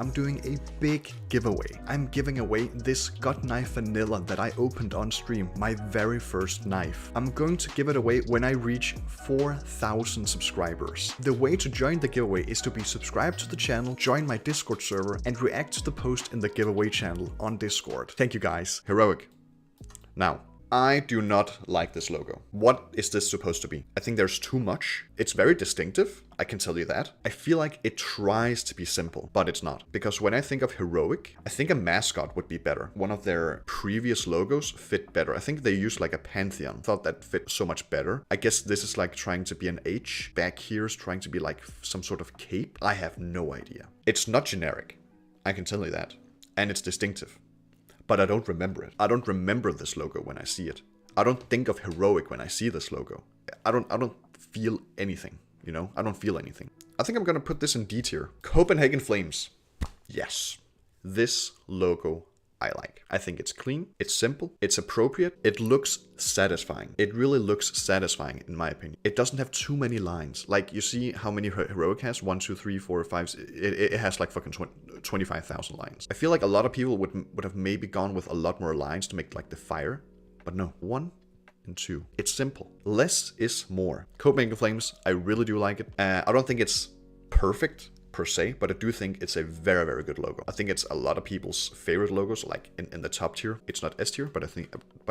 I'm doing a big giveaway. I'm giving away this gut knife vanilla that I opened on stream, my very first knife. I'm going to give it away when I reach 4,000 subscribers. The way to join the giveaway is to be subscribed to the channel, join my Discord server, and react to the post in the giveaway channel on Discord. Thank you guys. Heroic. Now, I do not like this logo. What is this supposed to be? I think there's too much. It's very distinctive, I can tell you that. I feel like it tries to be simple, but it's not. Because when I think of Heroic, I think a mascot would be better. One of their previous logos fit better. I think they used like a Pantheon. Thought that fit so much better. I guess this is like trying to be an H. Back here is trying to be like some sort of cape. I have no idea. It's not generic, I can tell you that. And it's distinctive. But I don't remember it. I don't remember this logo when I see it. I don't think of Heroic when I see this logo. I don't feel anything, you know? I don't feel anything. I think I'm gonna put this in D tier. Copenhagen Flames. Yes. This logo I like. I think it's clean, it's simple, it's appropriate, it looks satisfying. It really looks satisfying in my opinion. It doesn't have too many lines. Like you see how many Heroic has? 1, 2, 3, 4, 5. It has like fucking 25,000 lines. I feel like a lot of people would have maybe gone with a lot more lines to make like the fire. But no, 1 and 2. It's simple. Less is more. Copenhagen Flames, I really do like it. I don't think it's perfect per se, but I do think it's a very, very good logo. I think it's a lot of people's favorite logos, like in the top tier. It's not S tier, but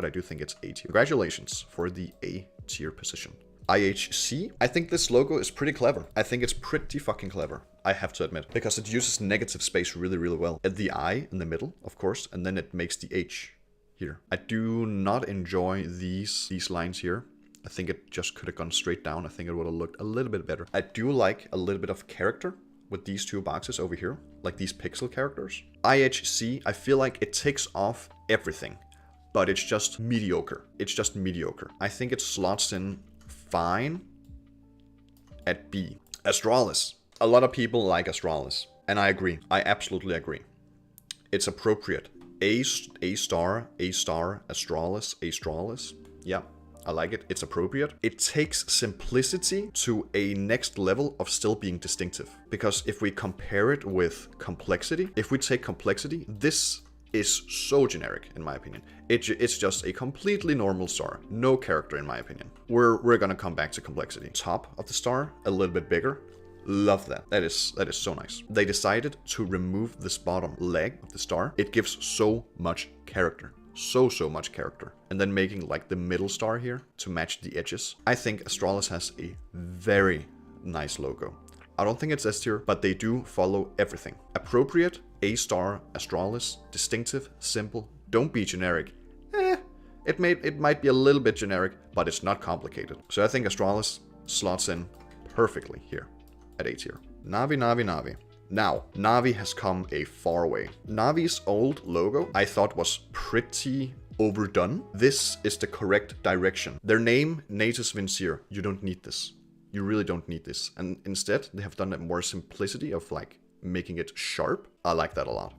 I do think it's A tier. Congratulations for the A tier position. IHC, I think this logo is pretty clever. I think it's pretty fucking clever, I have to admit, because it uses negative space really, really well. At the I in the middle, of course, and then it makes the H here. I do not enjoy these lines here. I think it just could have gone straight down. I think it would have looked a little bit better. I do like a little bit of character with these two boxes over here, like these pixel characters. IHC, I feel like it takes off everything, but it's just mediocre. It's just mediocre. I think it slots in fine at B. Astralis. A lot of people like Astralis, and I agree. I absolutely agree. It's appropriate. A star, Astralis. Yeah. I like it. It's appropriate. It takes simplicity to a next level of still being distinctive. Because if we compare it with complexity, if we take complexity, this is so generic in my opinion. It's just a completely normal star. No character in my opinion. We're gonna come back to complexity. Top of the star, a little bit bigger. Love that. That is so nice. They decided to remove this bottom leg of the star. It gives so much character. So much character. And then making like the middle star here to match the edges. I think Astralis has a very nice logo. I don't think it's S tier, but they do follow everything. Appropriate, A star, Astralis, distinctive, simple, don't be generic. It might be a little bit generic, but it's not complicated. So I think Astralis slots in perfectly here at A tier. Navi. Now, Navi has come a far way. Navi's old logo, I thought was pretty overdone. This is the correct direction. Their name, Natus Vincere, you don't need this. You really don't need this. And instead, they have done a more simplicity of like making it sharp. I like that a lot.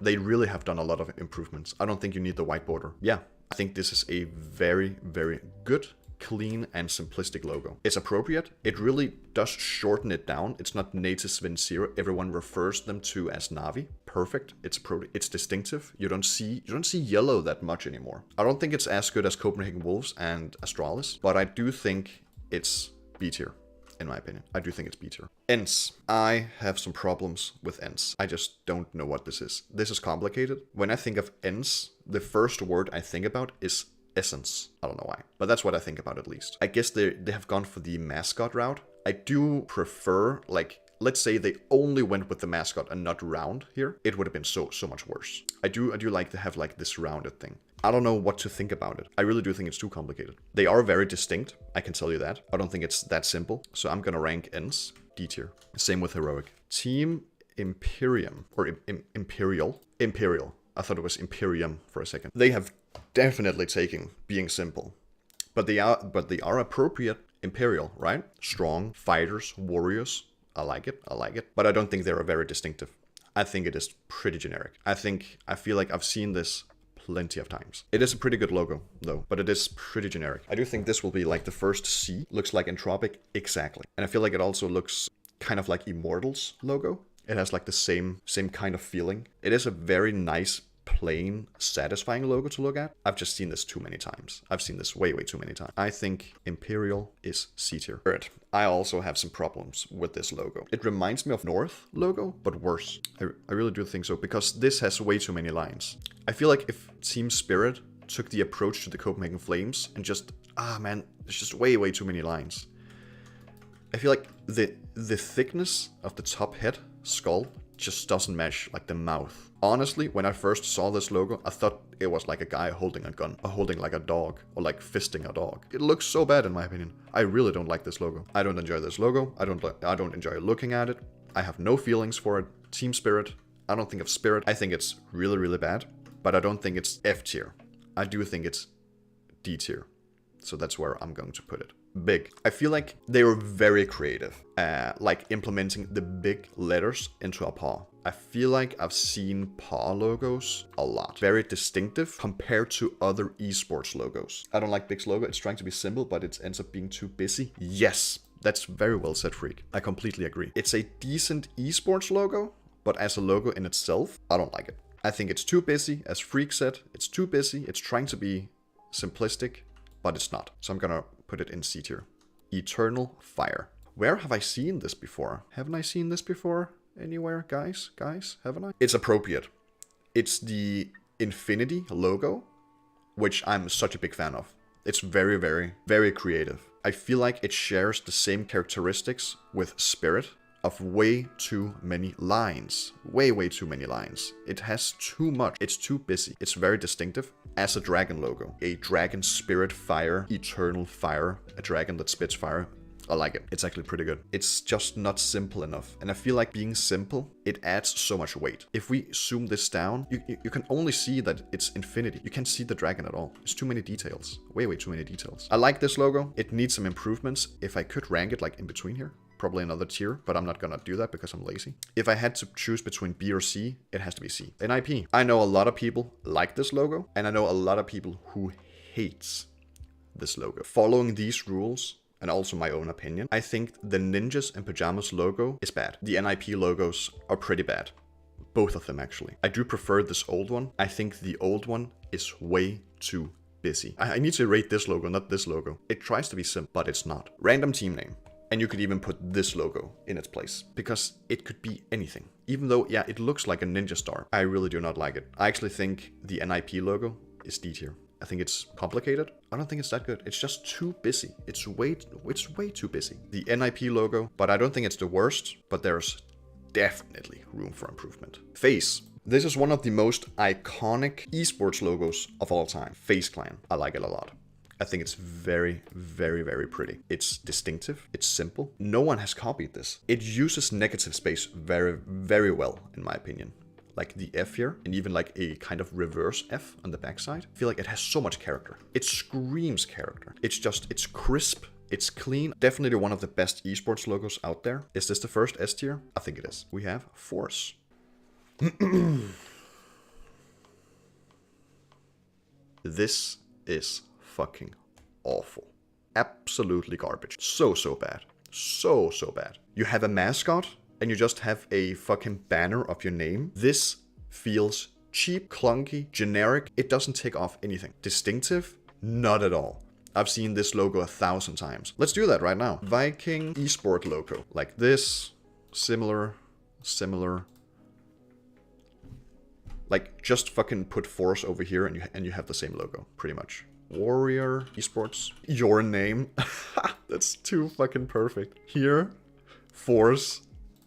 They really have done a lot of improvements. I don't think you need the white border. Yeah, I think this is a very, very good, clean and simplistic logo. It's appropriate. It really does shorten it down. It's not Natus Vincere. Everyone refers them to as Navi. Perfect. It's distinctive. You don't see yellow that much anymore. I don't think it's as good as Copenhagen Wolves and Astralis, but I do think it's B tier. In my opinion, I do think it's B tier. ENCE. I have some problems with ENCE. I just don't know what this is. This is complicated. When I think of ENCE, the first word I think about is essence. I don't know why, but that's what I think about at least. I guess they have gone for the mascot route. I do prefer, like, let's say they only went with the mascot and not round here. It would have been so much worse. I do like to have like this rounded thing. I don't know what to think about it. I really do think it's too complicated. They are very distinct, I can tell you that. I don't think it's that simple. So I'm gonna rank ENCE D tier. Same with Heroic. Team Imperium, or Imperial. I thought it was Imperium for a second. They have definitely taken being simple, but they are appropriate. Imperial, right? Strong fighters, warriors. I like it. But I don't think they're very distinctive. I think it is pretty generic. I feel like I've seen this plenty of times. It is a pretty good logo though, but it is pretty generic. I do think this will be like the first C. Looks like Entropic, exactly. And I feel like it also looks kind of like Immortals logo. It has like the same kind of feeling. It is a very nice, plain, satisfying logo to look at. I've just seen this too many times. I've seen this way too many times. I think Imperial is C tier. I also have some problems with this logo. It reminds me of North logo, but worse. I really do think so, because this has way too many lines. I feel like if Team Spirit took the approach to the Copenhagen Flames and just, man, there's just way too many lines. I feel like the thickness of the top head skull just doesn't match like the mouth. Honestly, when I first saw this logo, I thought it was like a guy holding a gun, or holding like a dog, or like fisting a dog. It looks so bad in my opinion. I really don't like this logo. I don't enjoy this logo. I don't enjoy looking at it. I have no feelings for it. Team Spirit, I don't think of Spirit. I think it's really bad, but I don't think it's F tier. I do think it's D tier. So that's where I'm going to put it. Big. I feel like they were very creative, like implementing the big letters into a paw. I feel like I've seen paw logos a lot. Very distinctive compared to other esports logos. I don't like Big's logo. It's trying to be simple, but it ends up being too busy. Yes, that's very well said, Freak. I completely agree. It's a decent esports logo, but as a logo in itself, I don't like it. I think it's too busy, as Freak said. It's too busy. It's trying to be simplistic, but it's not. So I'm gonna put it in C tier. Eternal Fire. Where have I seen this before? Haven't I seen this before anywhere, guys? Haven't I? It's appropriate. It's the Infinity logo, which I'm such a big fan of. It's very creative. I feel like it shares the same characteristics with Spirit of way too many lines. Way too many lines. It has too much. It's too busy. It's very distinctive. As a dragon logo. A dragon, spirit, fire, eternal fire. A dragon that spits fire. I like it. It's actually pretty good. It's just not simple enough. And I feel like being simple, it adds so much weight. If we zoom this down, you can only see that it's infinity. You can't see the dragon at all. It's too many details. Way too many details. I like this logo. It needs some improvements. If I could rank it like in between here, probably another tier, but I'm not gonna do that because I'm lazy. If I had to choose between B or C, it has to be C. NIP. I know a lot of people like this logo, and I know a lot of people who hates this logo. Following these rules, and also my own opinion, I think the Ninjas and Pyjamas logo is bad. The NIP logos are pretty bad. Both of them, actually. I do prefer this old one. I think the old one is way too busy. I need to rate this logo, not this logo. It tries to be simple, but it's not. Random team name. And you could even put this logo in its place, because it could be anything. Even though, yeah, it looks like a ninja star. I really do not like it. I actually think the NIP logo is D tier. I think it's complicated. I don't think it's that good. It's just too busy. It's way too busy. The NIP logo, but I don't think it's the worst, but there's definitely room for improvement. FaZe. This is one of the most iconic esports logos of all time. FaZe Clan. I like it a lot. I think it's very pretty. It's distinctive. It's simple. No one has copied this. It uses negative space very well, in my opinion. Like the F here, and even like a kind of reverse F on the backside. I feel like it has so much character. It screams character. It's crisp. It's clean. Definitely one of the best esports logos out there. Is this the first S tier? I think it is. We have forZe. This is fucking awful. Absolutely garbage. So bad. So bad. You have a mascot and you just have a fucking banner of your name. This feels cheap, clunky, generic. It doesn't take off anything. Distinctive? Not at all. I've seen this logo 1,000 times. Let's do that right now. Viking Esport logo. Like this. Similar. Like, just fucking put forZe over here and you have the same logo, pretty much. FURIA Esports. Your name. That's too fucking perfect. Here, forZe,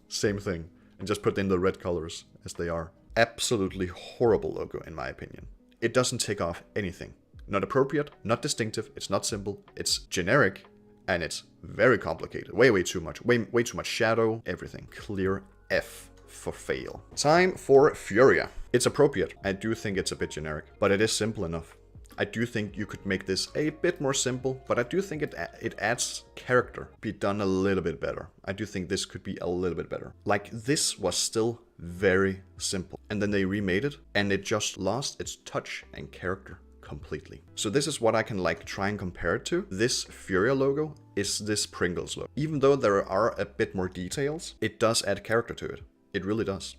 same thing. And just put in the red colors as they are. Absolutely horrible logo, in my opinion. It doesn't take off anything. Not appropriate, not distinctive, it's not simple, it's generic, and it's very complicated. Way too much. Way too much shadow, everything. Clear F for fail. Time for FURIA. It's appropriate. I do think it's a bit generic, but it is simple enough. I do think you could make this a bit more simple, but I do think it adds character. Be done a little bit better. I do think this could be a little bit better. Like, this was still very simple, and then they remade it, and it just lost its touch and character completely. So this is what I can like try and compare it to. This FURIA logo is this Pringles logo. Even though there are a bit more details, it does add character to it. It really does.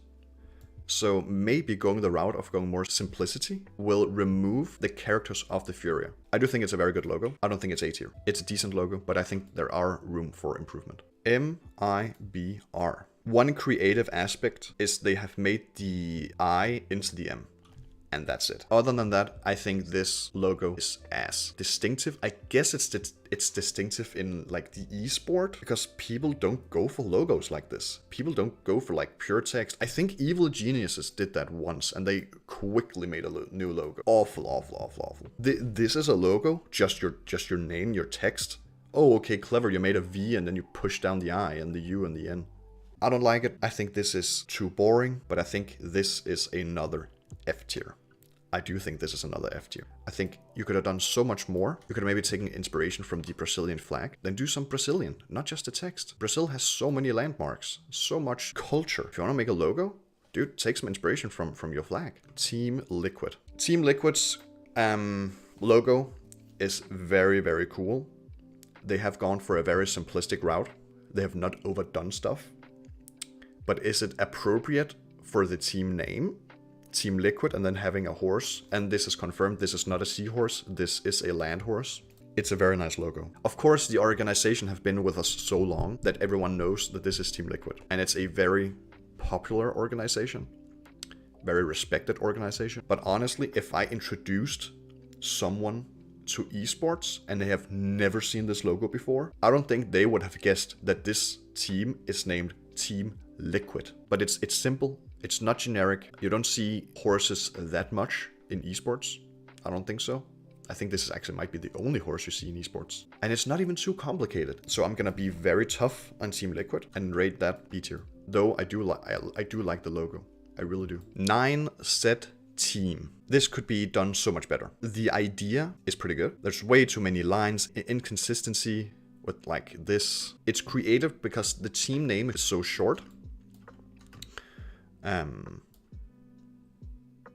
So maybe going the route of going more simplicity will remove the characters of the FURIA. I do think it's a very good logo. I don't think it's A tier. It's a decent logo, but I think there are room for improvement. MIBR. One creative aspect is they have made the I into the M. And that's it. Other than that, I think this logo is ass. Distinctive, I guess it's distinctive in like the esport, because people don't go for logos like this. People don't go for like pure text. I think Evil Geniuses did that once and they quickly made a new logo. Awful, awful, awful, awful. This is a logo, just your name, your text. Oh, okay, clever, you made a V and then you push down the I and the U and the N. I don't like it. I think this is too boring, but I think this is another F tier. I do think this is another F tier. I think you could have done so much more. You could have maybe taken inspiration from the Brazilian flag, then do some Brazilian, not just the text. Brazil has so many landmarks, so much culture. If you want to make a logo, dude, take some inspiration from your flag. Team Liquid. Team Liquid's logo is very, very cool. They have gone for a very simplistic route. They have not overdone stuff. But is it appropriate for the team name? Team Liquid and then having a horse, and this is confirmed, this is not a seahorse, this is a land horse. It's a very nice logo. Of course, the organization have been with us so long that everyone knows that this is Team Liquid, and it's a very popular organization, very respected organization. But honestly, if I introduced someone to esports and they have never seen this logo before, I don't think they would have guessed that this team is named Team Liquid. But it's simple. It's not generic. You don't see horses that much in esports. I don't think so. I think this is actually might be the only horse you see in esports. And it's not even too complicated. So I'm gonna be very tough on Team Liquid and rate that B tier. Though I do like the logo. I really do. 9 set team. This could be done so much better. The idea is pretty good. There's way too many lines, inconsistency with like this. It's creative because the team name is so short.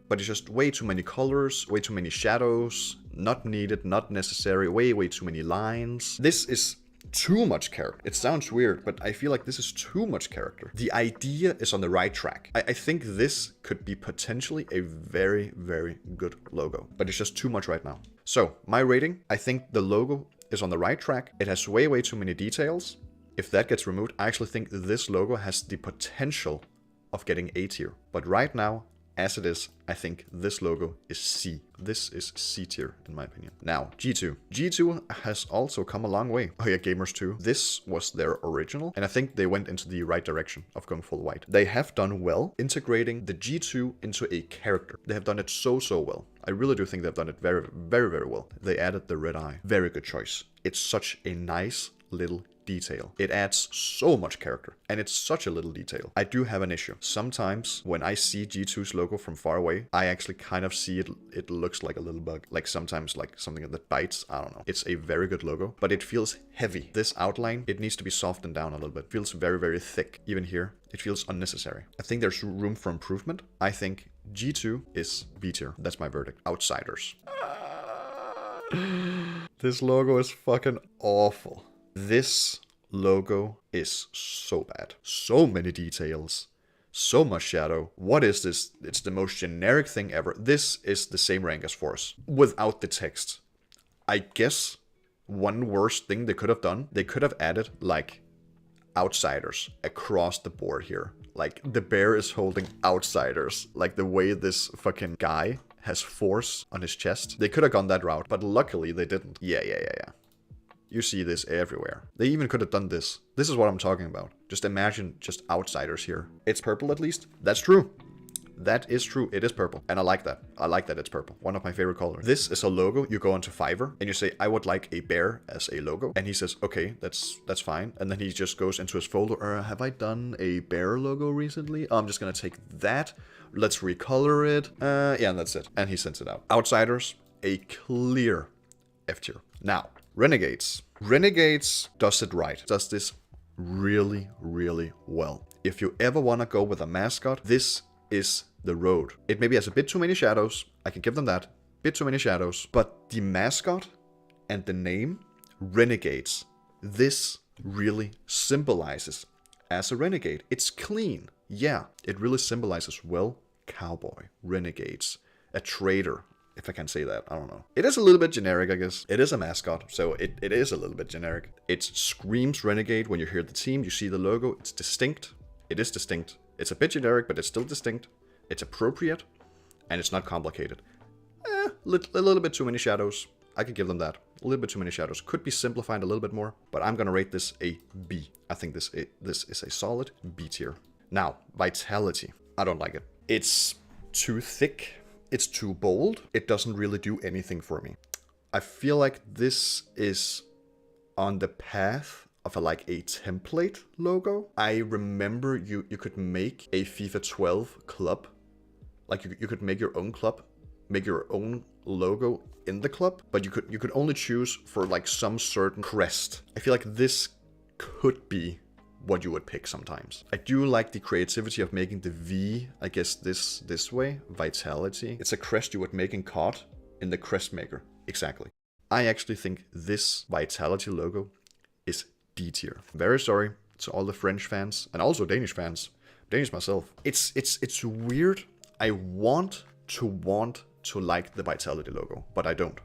But it's just way too many colors, way too many shadows, not needed, not necessary, way too many lines. This is too much character. It sounds weird, but I feel like this is too much character. The idea is on the right track. I think this could be potentially a very, very good logo, but it's just too much right now. So my rating, I think the logo is on the right track. It has way too many details. If that gets removed, I actually think this logo has the potential of getting A tier. But right now, as it is, I think this logo is C. This is C tier, in my opinion. Now, G2. G2 has also come a long way. Oh yeah, Gamers 2. This was their original, and I think they went into the right direction of going full white. They have done well integrating the G2 into a character. They have done it so well. I really do think they've done it very well. They added the red eye. Very good choice. It's such a nice little detail. It adds so much character, and it's such a little detail. I do have an issue. Sometimes when I see G2's logo from far away, I actually kind of see it looks like a little bug. Like sometimes like something that bites. I don't know. It's a very good logo, but it feels heavy. This outline, it needs to be softened down a little bit. It feels very thick. Even here, it feels unnecessary. I think there's room for improvement. I think G2 is B tier. That's my verdict. Outsiders. This logo is fucking awful. This logo is so bad. So many details. So much shadow. What is this? It's the most generic thing ever. This is the same rank as forZe, without the text. I guess one worst thing they could have done, they could have added like outsiders across the board here. Like the bear is holding outsiders. Like the way this fucking guy has force on his chest. They could have gone that route, but luckily they didn't. Yeah. You see this everywhere. They even could have done this. This is what I'm talking about. Just imagine just outsiders here. It's purple at least. That's true. That is true. It is purple. And I like that. I like that it's purple. One of my favorite colors. This is a logo. You go onto Fiverr and you say, I would like a bear as a logo. And he says, okay, that's fine. And then he just goes into his folder. Have I done a bear logo recently? Oh, I'm just going to take that. Let's recolor it. Yeah, and that's it. And he sends it out. Outsiders, a clear F tier. Now, Renegades. Renegades does it right. Does this really well. If you ever want to go with a mascot, this is the road. It maybe has a bit too many shadows. I can give them that. Bit too many shadows. But the mascot and the name, Renegades, this really symbolizes as a renegade. It's clean. Yeah, it really symbolizes, well, cowboy, renegades, a traitor, if I can say that, I don't know. It is a little bit generic, I guess. It is a mascot, so it is a little bit generic. It screams renegade when you hear the team, you see the logo, it's distinct. It is distinct. It's a bit generic, but it's still distinct. It's appropriate, and it's not complicated. A little bit too many shadows. I could give them that. A little bit too many shadows. Could be simplified a little bit more, but I'm gonna rate this a B. I think this is a solid B tier. Now, vitality. I don't like it. It's too thick. It's too bold. It doesn't really do anything for me. I feel like this is on the path of like a template logo. I remember you could make a FIFA 12 club. Like you could make your own club, make your own logo in the club, but you could only choose for like some certain crest. I feel like this could be what you would pick sometimes. I do like the creativity of making the V, I guess this way, vitality. It's a crest you would make in COD in the crest maker. Exactly. I actually think this vitality logo is D tier. Very sorry to all the French fans and also Danish fans. Danish myself. It's weird. I want to like the vitality logo, but I don't.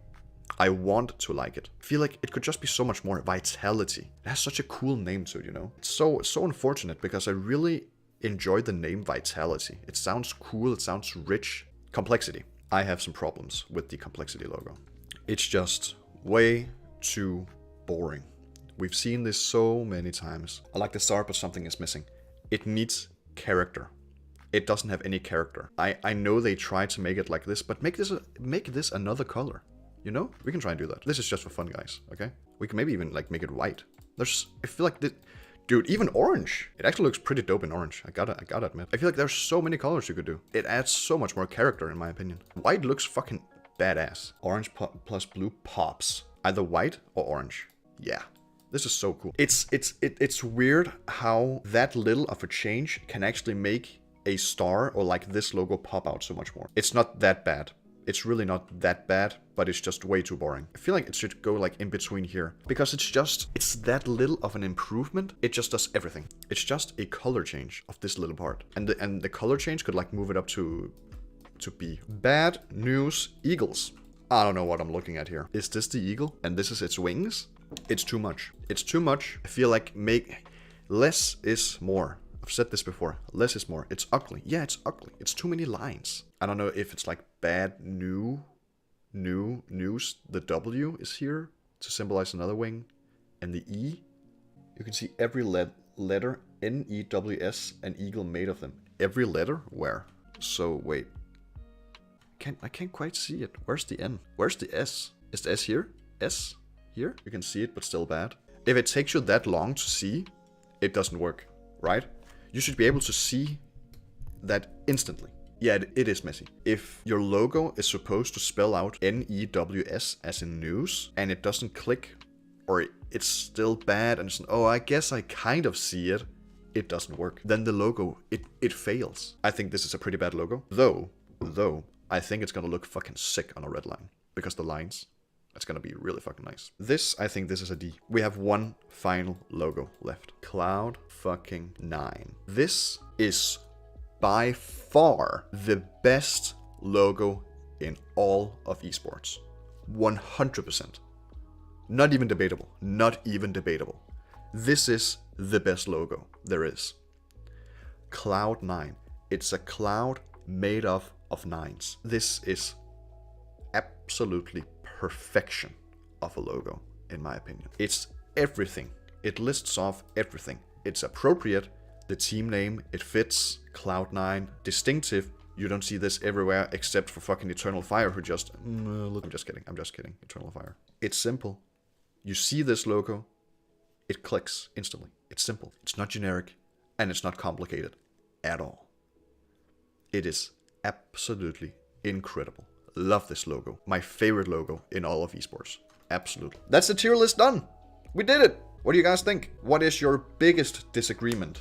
I want to like it. I feel like it could just be so much more. Vitality. It has such a cool name to it, you know? It's so unfortunate because I really enjoy the name Vitality. It sounds cool, it sounds rich. Complexity. I have some problems with the complexity logo. It's just way too boring. We've seen this so many times. I like the start, but something is missing. It needs character. It doesn't have any character. I know they tried to make it like this, but make this another color. You know, we can try and do that. This is just for fun, guys, okay? We can maybe even, like, make it white. I feel like this... Dude, even orange. It actually looks pretty dope in orange. I gotta admit. I feel like there's so many colors you could do. It adds so much more character, in my opinion. White looks fucking badass. Orange plus blue pops. Either white or orange. Yeah. This is so cool. It's weird how that little of a change can actually make a star or, like, this logo pop out so much more. It's not that bad. It's really not that bad, but it's just way too boring. I feel like it should go like in between here. Because it's that little of an improvement. It just does everything. It's just a color change of this little part. And the color change could like move it up to B. Bad news Eagles. I don't know what I'm looking at here. Is this the eagle? And this is its wings? It's too much. It's too much. I feel like less is more. I've said this before. Less is more. It's ugly. Yeah, it's ugly. It's too many lines. I don't know if it's like bad news. The W is here to symbolize another wing. And the E. You can see every letter N-E-W-S, an eagle made of them. Every letter? Where? So, wait. I can't quite see it. Where's the N? Where's the S? Is the S here? S? Here? You can see it, but still bad. If it takes you that long to see, it doesn't work, right? You should be able to see that instantly. Yeah, it is messy. If your logo is supposed to spell out N-E-W-S as in news, and it doesn't click, or it's still bad, and it's, oh, I guess I kind of see it, it doesn't work. Then the logo, it fails. I think this is a pretty bad logo. Though, I think it's gonna look fucking sick on a red line. Because the lines, it's gonna be really fucking nice. I think this is a D. We have one final logo left. Cloud fucking 9. This is by far the best logo in all of esports. 100%. Not even debatable. Not even debatable. This is the best logo there is. Cloud 9. It's a cloud made of nines. This is absolutely perfection of a logo, in my opinion. It's everything. It lists off everything. It's appropriate. The team name, it fits. Cloud9, distinctive. You don't see this everywhere except for fucking Eternal Fire, who just... I'm just kidding. Eternal Fire. It's simple. You see this logo, it clicks instantly. It's simple. It's not generic, and it's not complicated at all. It is absolutely incredible. Love this logo. My favorite logo in all of esports. Absolutely. That's the tier list done. We did it. What do you guys think? What is your biggest disagreement